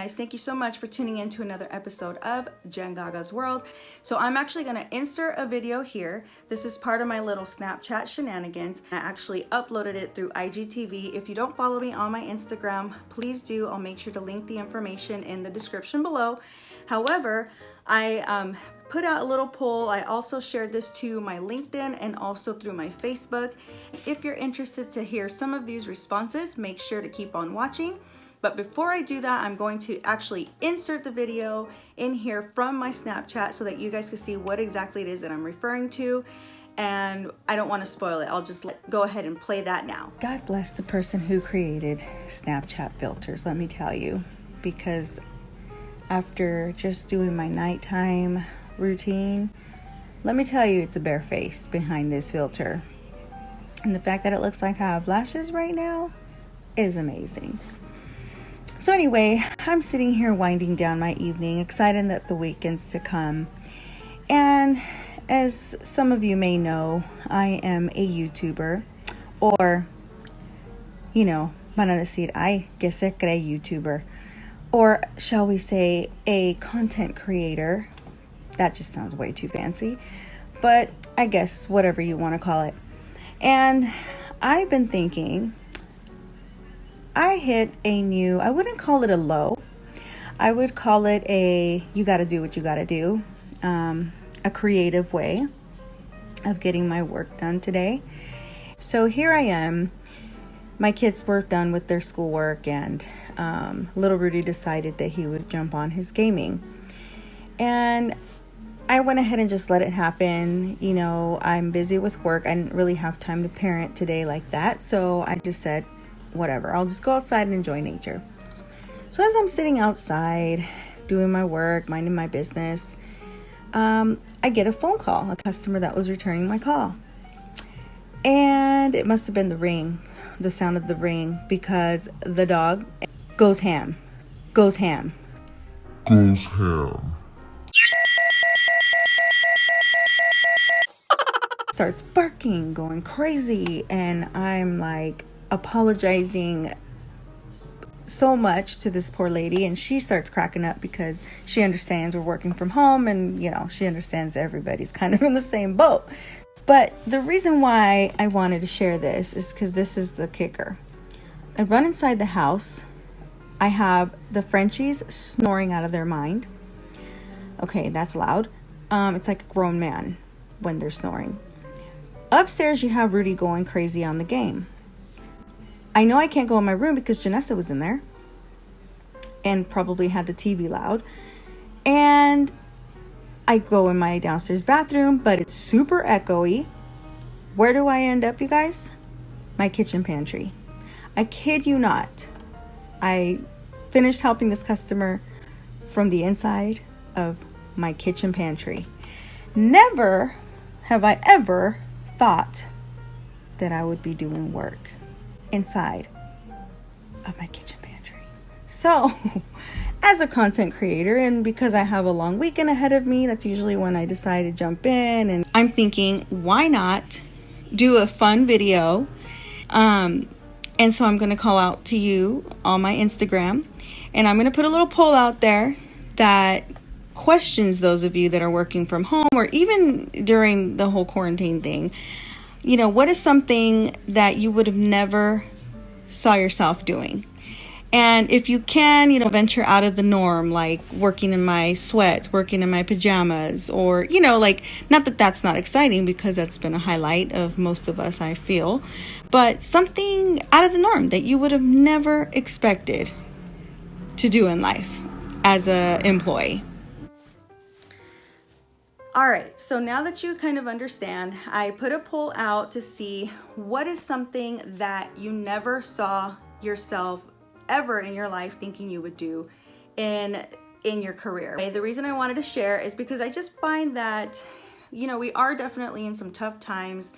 guys, thank you so much for tuning in to another episode of Jen Gaga's World. So I'm actually going to insert a video here. This is part of my little Snapchat shenanigans. I actually uploaded it through IGTV. If you don't follow me on my Instagram, please do. I'll make sure to link the information in the description below. However, I put out a little poll. I also shared this to my LinkedIn and also through my Facebook. If you're interested to hear some of these responses, make sure to keep on watching. But before I do that, I'm going to actually insert the video in here from my Snapchat so that you guys can see what exactly it is that I'm referring to. And I don't want to spoil it. I'll just go ahead and play that now. God bless the person who created Snapchat filters, let me tell you. Because after just doing my nighttime routine, let me tell you, it's a bare face behind this filter. And the fact that it looks like I have lashes right now is amazing. So anyway, I'm sitting here winding down my evening, excited that the weekend's to come. And as some of you may know, I am a YouTuber, or, van a decir, ay, que se cree YouTuber, or shall we say a content creator. That just sounds way too fancy, but I guess whatever you want to call it. And I've been thinking, I hit a new, I wouldn't call it a low. I would call it you gotta do what you gotta do. A creative way of getting my work done today. So here I am. My kids were done with their schoolwork, and little Rudy decided that he would jump on his gaming. And I went ahead and just let it happen. I'm busy with work. I didn't really have time to parent today like that. So I just said, whatever, I'll just go outside and enjoy nature. So as I'm sitting outside doing my work, minding my business, I get a phone call, a customer that was returning my call. And it must have been the sound of the ring, because the dog goes ham. Starts barking, going crazy, and I'm like apologizing so much to this poor lady, and she starts cracking up because she understands we're working from home, and she understands everybody's kind of in the same boat. But the reason why I wanted to share this is because this is the kicker. I run inside the house. I have the Frenchies snoring out of their mind. Okay, that's loud. It's like a grown man when they're snoring. Upstairs, you have Rudy going crazy on the game. I know I can't go in my room because Janessa was in there and probably had the TV loud. And I go in my downstairs bathroom, but it's super echoey. Where do I end up, you guys? My kitchen pantry. I kid you not. I finished helping this customer from the inside of my kitchen pantry. Never have I ever thought that I would be doing work inside of my kitchen pantry. So as a content creator, and because I have a long weekend ahead of me, that's usually when I decide to jump in, and I'm thinking, why not do a fun video? And so I'm going to call out to you on my Instagram, and I'm going to put a little poll out there that questions those of you that are working from home, or even during the whole quarantine thing. What is something that you would have never saw yourself doing? And if you can, venture out of the norm, like working in my sweats, working in my pajamas, or, not that that's not exciting, because that's been a highlight of most of us, I feel, but something out of the norm that you would have never expected to do in life as an employee. All right, so now that you kind of understand, I put a poll out to see what is something that you never saw yourself ever in your life thinking you would do in your career. The reason I wanted to share is because I just find that, we are definitely in some tough times.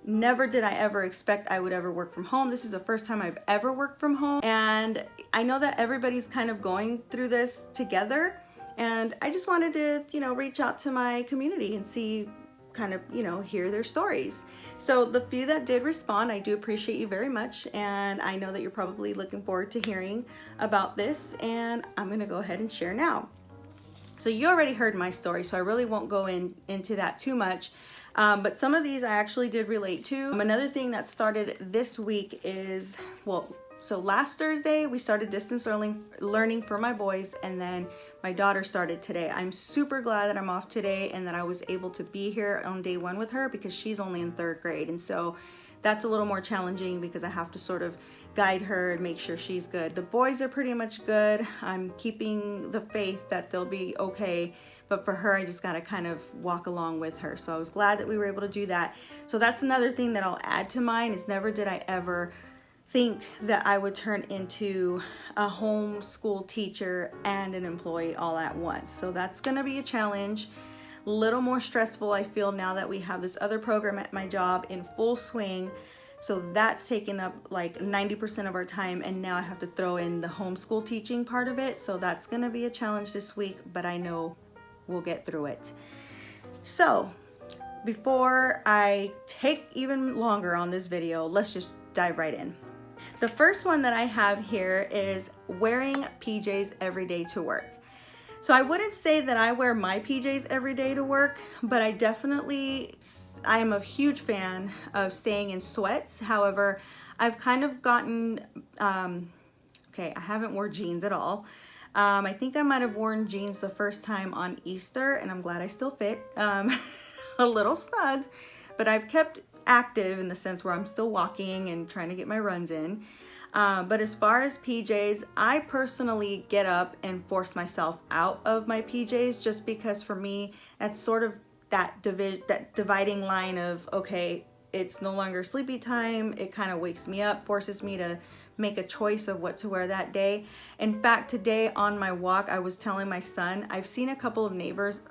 Never did I ever expect I would ever work from home. This is the first time I've ever worked from home. And I know that everybody's kind of going through this together. And I just wanted to, reach out to my community and see kind of, you know, hear their stories. So the few that did respond, I do appreciate you very much, and I know that you're probably looking forward to hearing about this, and I'm gonna go ahead and share now. So you already heard my story, so I really won't go into that too much. But some of these I actually did relate to. Another thing that started this week is, well, so last Thursday we started distance learning for my boys, and then my daughter started today. I'm super glad that I'm off today and that I was able to be here on day one with her, because she's only in 3rd grade, and so that's a little more challenging because I have to sort of guide her and make sure she's good. The boys are pretty much good. I'm keeping the faith that they'll be okay, but for her I just gotta kind of walk along with her. So I was glad that we were able to do that. So that's another thing that I'll add to mine, is never did I ever think that I would turn into a homeschool teacher and an employee all at once. So that's gonna be a challenge, a little more stressful I feel now that we have this other program at my job in full swing. So that's taken up like 90% of our time, and now I have to throw in the homeschool teaching part of it. So that's gonna be a challenge this week, but I know we'll get through it. So before I take even longer on this video, let's just dive right in. The first one that I have here is wearing PJs every day to work. So I wouldn't say that I wear my PJs every day to work, but I am a huge fan of staying in sweats. However, I've kind of gotten, okay, I haven't worn jeans at all. I think I might have worn jeans the first time on Easter, and I'm glad I still fit. A little snug, but I've kept active in the sense where I'm still walking and trying to get my runs in. But as far as PJs, I personally get up and force myself out of my PJs, just because for me, that's sort of that dividing line of, okay, it's no longer sleepy time. It kind of wakes me up, forces me to make a choice of what to wear that day. In fact, today on my walk, I was telling my son, I've seen a couple of neighbors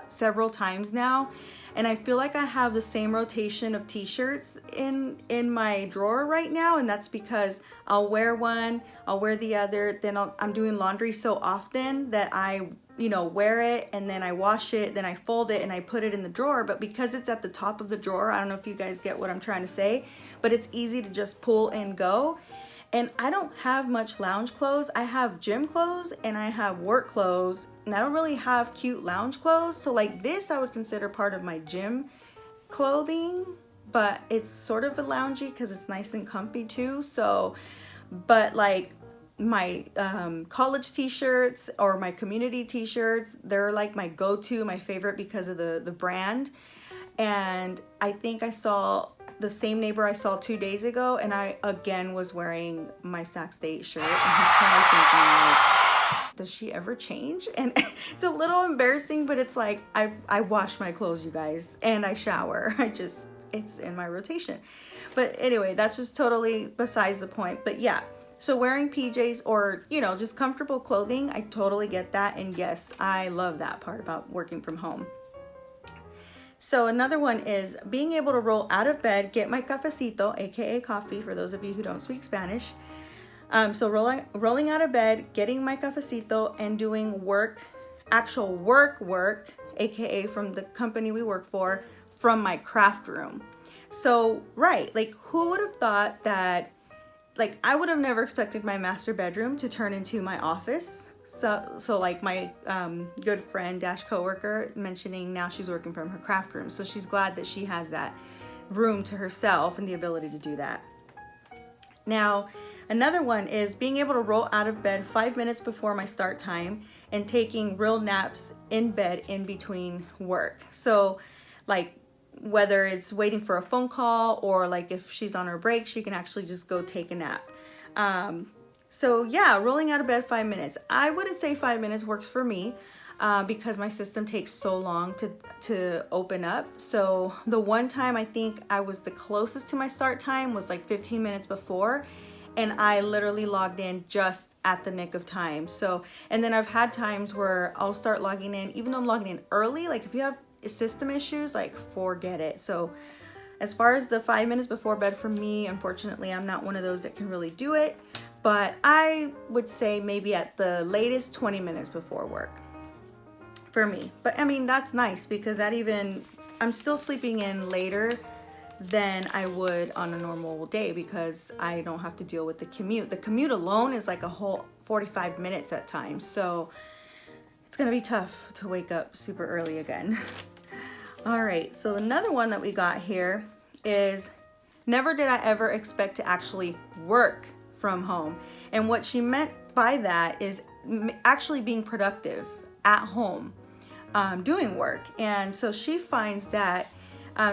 several times now, and I feel like I have the same rotation of t-shirts in my drawer right now, and that's because I'll wear one, I'll wear the other, then I'm doing laundry so often that I, you know, wear it and then I wash it, then I fold it and I put it in the drawer. But because it's at the top of the drawer, I don't know if you guys get what I'm trying to say, but it's easy to just pull and go. And I don't have much lounge clothes. I have gym clothes and I have work clothes, and I don't really have cute lounge clothes. So like this I would consider part of my gym clothing, but it's sort of a loungy because it's nice and comfy too. So, but like my college t-shirts or my community t-shirts, they're like my go-to, my favorite because of the brand. And I think I saw the same neighbor I saw 2 days ago, and I again was wearing my Sac State shirt, and he's kind of thinking like, does she ever change? And it's a little embarrassing, but it's like I wash my clothes, you guys, and I shower. It's in my rotation. But anyway, that's just totally besides the point. But yeah, so wearing PJs or, you know, just comfortable clothing, I totally get that. And yes, I love that part about working from home. So another one is being able to roll out of bed, get my cafecito, aka coffee for those of you who don't speak Spanish. So rolling out of bed, getting my cafecito, and doing actual work, aka from the company we work for, from my craft room. So right, like who would have thought that, like I would have never expected my master bedroom to turn into my office. So like my good friend / coworker mentioning now she's working from her craft room. So she's glad that she has that room to herself and the ability to do that. Now, another one is being able to roll out of bed 5 minutes before my start time and taking real naps in bed in between work. So like whether it's waiting for a phone call or like if she's on her break, she can actually just go take a nap. So yeah, rolling out of bed 5 minutes. I wouldn't say 5 minutes works for me because my system takes so long to open up. So the one time I think I was the closest to my start time was like 15 minutes before, and I literally logged in just at the nick of time. So, and then I've had times where I'll start logging in, even though I'm logging in early, like if you have system issues, like forget it. So as far as the 5 minutes before bed for me, unfortunately, I'm not one of those that can really do it. But I would say maybe at the latest 20 minutes before work for me. But I mean, that's nice because that even I'm still sleeping in later than I would on a normal day because I don't have to deal with the commute. The commute alone is like a whole 45 minutes at times. So it's gonna be tough to wake up super early again. All right, so another one that we got here is never did I ever expect to actually work from home. And what she meant by that is actually being productive at home, doing work. And so she finds that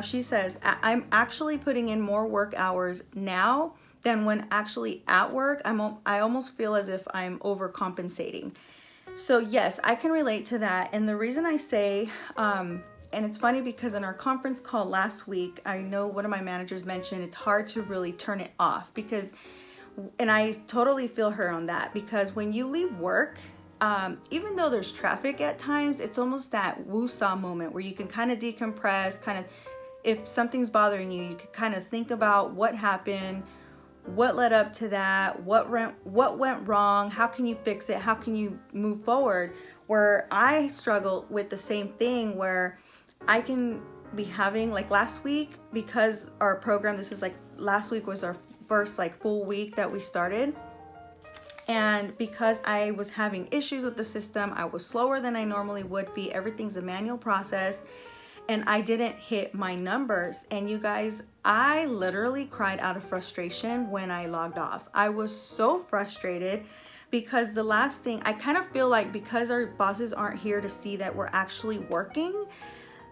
she says, I'm actually putting in more work hours now than when actually at work. I almost feel as if I'm overcompensating. So yes, I can relate to that. And the reason I say, and it's funny because in our conference call last week, I know one of my managers mentioned it's hard to really turn it off because, and I totally feel her on that, because when you leave work, even though there's traffic at times, it's almost that woo-saw moment where you can kind of decompress, kind of, if something's bothering you, you can kind of think about what happened, what led up to that, what went wrong, how can you fix it, how can you move forward. Where I struggle with the same thing, where I can be having, like last week, because our program, this is like, last week was our first like full week that we started. And because I was having issues with the system, I was slower than I normally would be. Everything's a manual process. And I didn't hit my numbers. And you guys, I literally cried out of frustration when I logged off. I was so frustrated because the last thing, I kind of feel like because our bosses aren't here to see that we're actually working,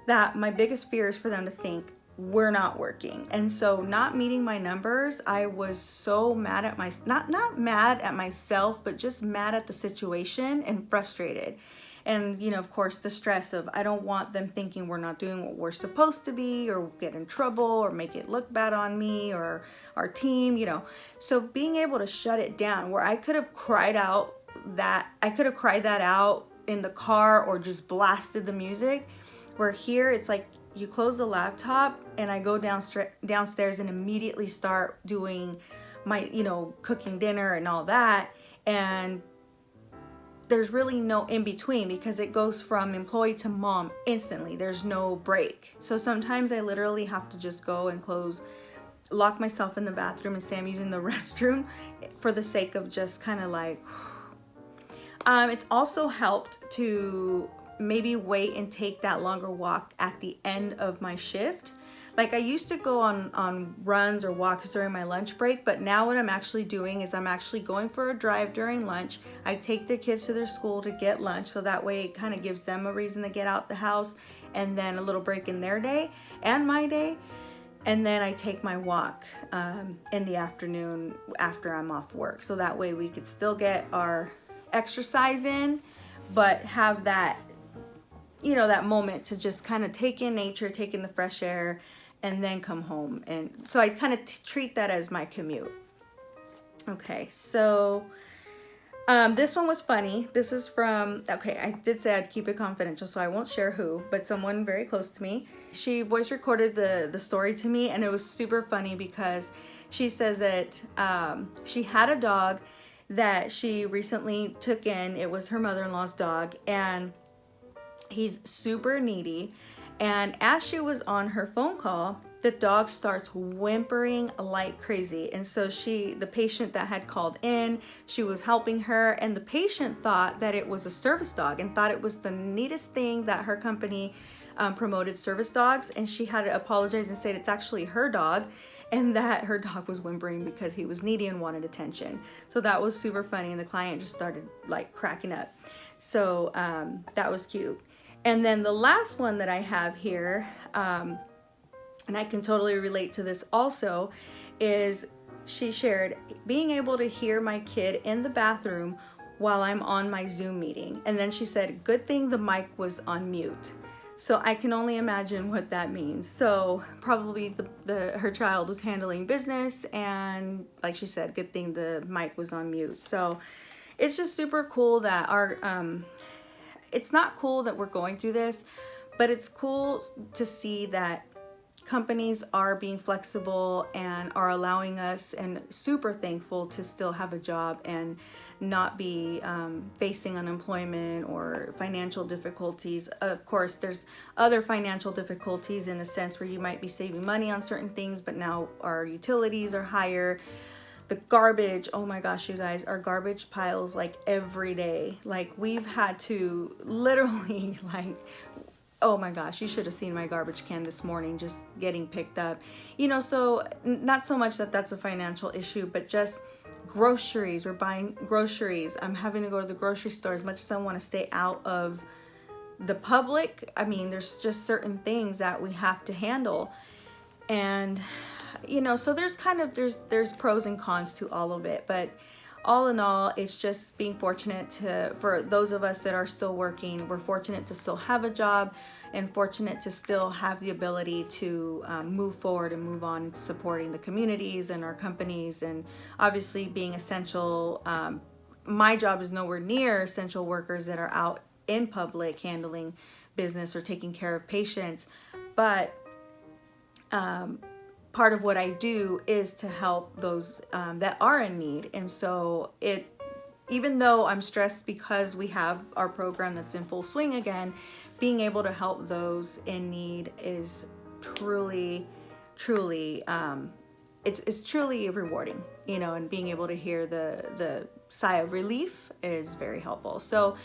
that my biggest fear is for them to think we're not working. And so not meeting my numbers, I was so mad at not mad at myself, but just mad at the situation and frustrated. And, you know, of course, the stress of I don't want them thinking we're not doing what we're supposed to be, or get in trouble, or make it look bad on me or our team, you know. So being able to shut it down, where I could have cried that out in the car or just blasted the music, where here it's like you close the laptop and I go downstairs and immediately start doing my, you know, cooking dinner and all that. And there's really no in between because it goes from employee to mom instantly. There's no break. So sometimes I literally have to just go and lock myself in the bathroom and say I'm using the restroom for the sake of just kind of like, it's also helped to maybe wait and take that longer walk at the end of my shift. Like I used to go on runs or walks during my lunch break, but now what I'm actually doing is I'm actually going for a drive during lunch. I take the kids to their school to get lunch, so that way it kind of gives them a reason to get out the house, and then a little break in their day and my day. And then I take my walk in the afternoon after I'm off work, so that way we could still get our exercise in, but have that, you know, that moment to just kind of take in nature, take in the fresh air, and then come home. And so I kind of treat that as my commute. Okay, so this one was funny. This is from, okay, I did say I'd keep it confidential, so I won't share who, but someone very close to me. She voice recorded the story to me, and it was super funny because she says that she had a dog that she recently took in. It was her mother-in-law's dog, and he's super needy. And as she was on her phone call, the dog starts whimpering like crazy. And so the patient that had called in, she was helping her, and the patient thought that it was a service dog and thought it was the neatest thing that her company promoted service dogs. And she had to apologize and say it's actually her dog, and that her dog was whimpering because he was needy and wanted attention. So that was super funny, and the client just started like cracking up. So that was cute. And then the last one that I have here, and I can totally relate to this also, is she shared being able to hear my kid in the bathroom while I'm on my Zoom meeting. And then she said, good thing the mic was on mute. So I can only imagine what that means. So probably her child was handling business, and like she said, good thing the mic was on mute. So it's just super cool that it's not cool that we're going through this, but it's cool to see that companies are being flexible and are allowing us, and super thankful to still have a job and not be facing unemployment or financial difficulties. Of course, there's other financial difficulties in the sense where you might be saving money on certain things, but now our utilities are higher. The garbage, oh my gosh, you guys, our garbage piles like every day. Like we've had to literally like, oh my gosh, you should have seen my garbage can this morning just getting picked up. You know, so not so much that that's a financial issue, but just groceries. We're buying groceries. I'm having to go to the grocery store as much as I want to stay out of the public. I mean, there's just certain things that we have to handle. And, you know, so there's kind of, there's pros and cons to all of it. But all in all, it's just being fortunate for those of us that are still working, we're fortunate to still have a job and fortunate to still have the ability to move forward and move on into supporting the communities and our companies, and obviously being essential. My job is nowhere near essential workers that are out in public handling business or taking care of patients, but part of what I do is to help those that are in need. And so even though I'm stressed because we have our program that's in full swing again, being able to help those in need is truly, it's truly rewarding, you know, and being able to hear the sigh of relief is very helpful. So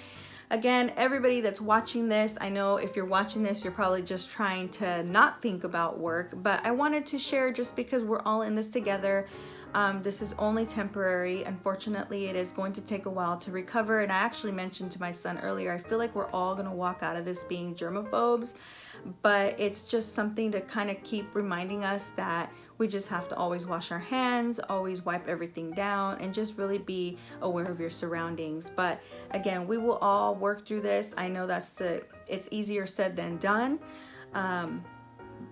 again, everybody that's watching this, I know if you're watching this, you're probably just trying to not think about work, but I wanted to share just because we're all in this together. This is only temporary. Unfortunately, it is going to take a while to recover. And I actually mentioned to my son earlier, I feel like we're all going to walk out of this being germaphobes, but it's just something to kind of keep reminding us that we just have to always wash our hands, always wipe everything down, and just really be aware of your surroundings. But again, we will all work through this. I know it's easier said than done.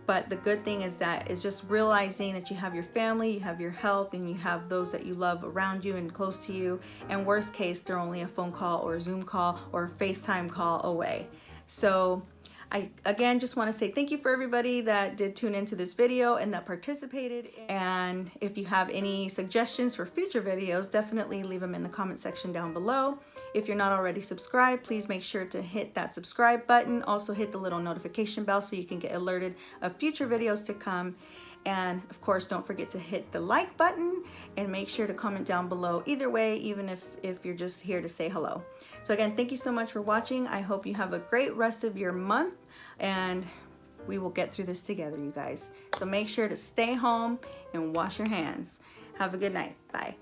But the good thing is that it's just realizing that you have your family, you have your health, and you have those that you love around you and close to you. And worst case, they're only a phone call or a Zoom call or a FaceTime call away. So I, again, just want to say thank you for everybody that did tune into this video and that participated. And if you have any suggestions for future videos, definitely leave them in the comment section down below. If you're not already subscribed, please make sure to hit that subscribe button. Also hit the little notification bell so you can get alerted of future videos to come. And of course, don't forget to hit the like button and make sure to comment down below either way, even if you're just here to say hello. So again, thank you so much for watching. I hope you have a great rest of your month, and we will get through this together, you guys. So make sure to stay home and wash your hands. Have a good night. Bye.